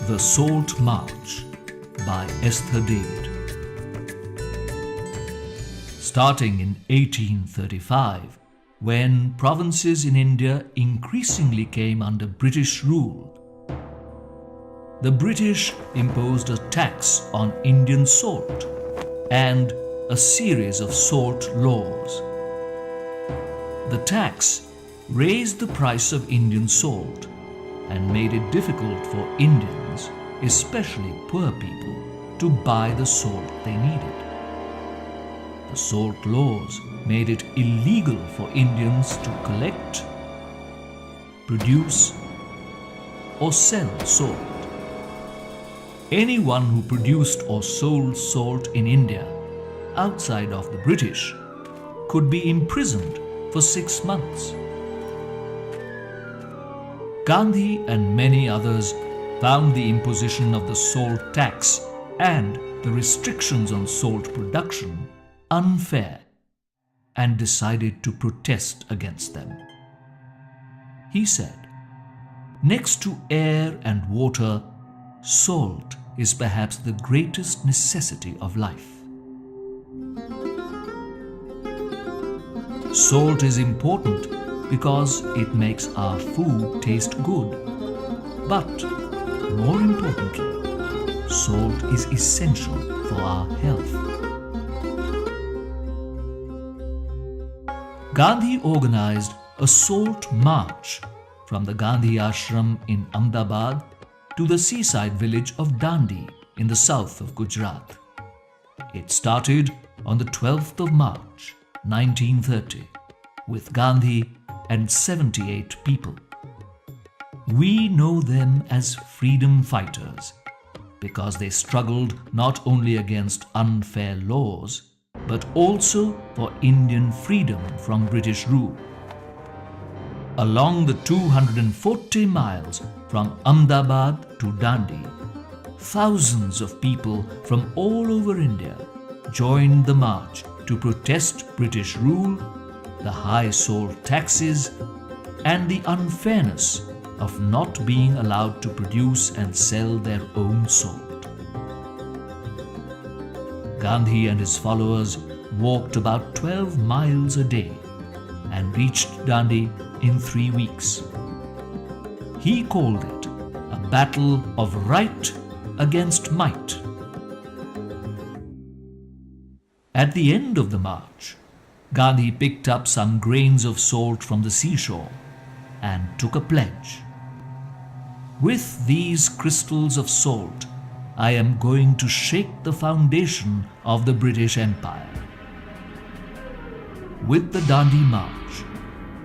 The Salt March by Esther David. Starting in 1835, when provinces in India increasingly came under British rule, the British imposed a tax on Indian salt and a series of salt laws. The tax raised the price of Indian salt and made it difficult for Indians, especially poor people, to buy the salt they needed. The salt laws made it illegal for Indians to collect, produce, or sell salt. Anyone who produced or sold salt in India outside of the British could be imprisoned for 6 months. Gandhi and many others found the imposition of the salt tax and the restrictions on salt production unfair and decided to protest against them. He said, "Next to air and water, salt is perhaps the greatest necessity of life. Salt is important because it makes our food taste good. But, more importantly, salt is essential for our health." Gandhi organized a salt march from the Gandhi Ashram in Ahmedabad to the seaside village of Dandi in the south of Gujarat. It started on the 12th of March, 1930, with Gandhi and 78 people. We know them as freedom fighters because they struggled not only against unfair laws but also for Indian freedom from British rule. Along the 240 miles from Ahmedabad to Dandi, thousands of people from all over India joined the march to protest British rule, the high salt taxes, and the unfairness of not being allowed to produce and sell their own salt. Gandhi and his followers walked about 12 miles a day and reached Dandi in 3 weeks. He called it a battle of right against might. At the end of the march, Gandhi picked up some grains of salt from the seashore and took a pledge. "With these crystals of salt, I am going to shake the foundation of the British Empire." With the Dandi March,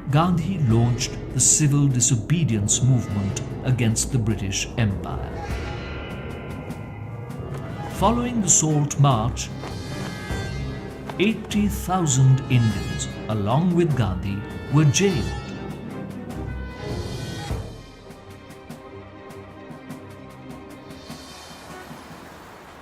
Gandhi launched the civil disobedience movement against the British Empire. Following the Salt March, 80,000 Indians, along with Gandhi, were jailed.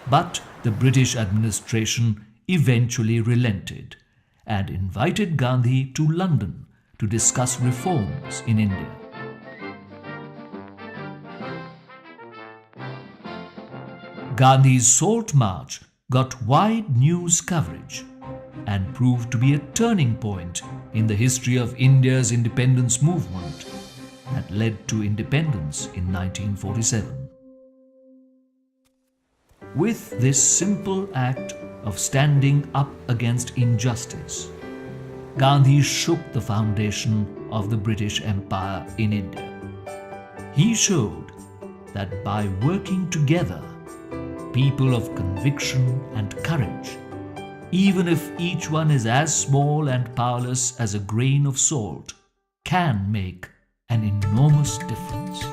But the British administration eventually relented and invited Gandhi to London to discuss reforms in India. Gandhi's Salt March got wide news coverage and proved to be a turning point in the history of India's independence movement that led to independence in 1947. With this simple act of standing up against injustice, Gandhi shook the foundation of the British Empire in India. He showed that by working together, people of conviction and courage, even if each one is as small and powerless as a grain of salt, can make an enormous difference.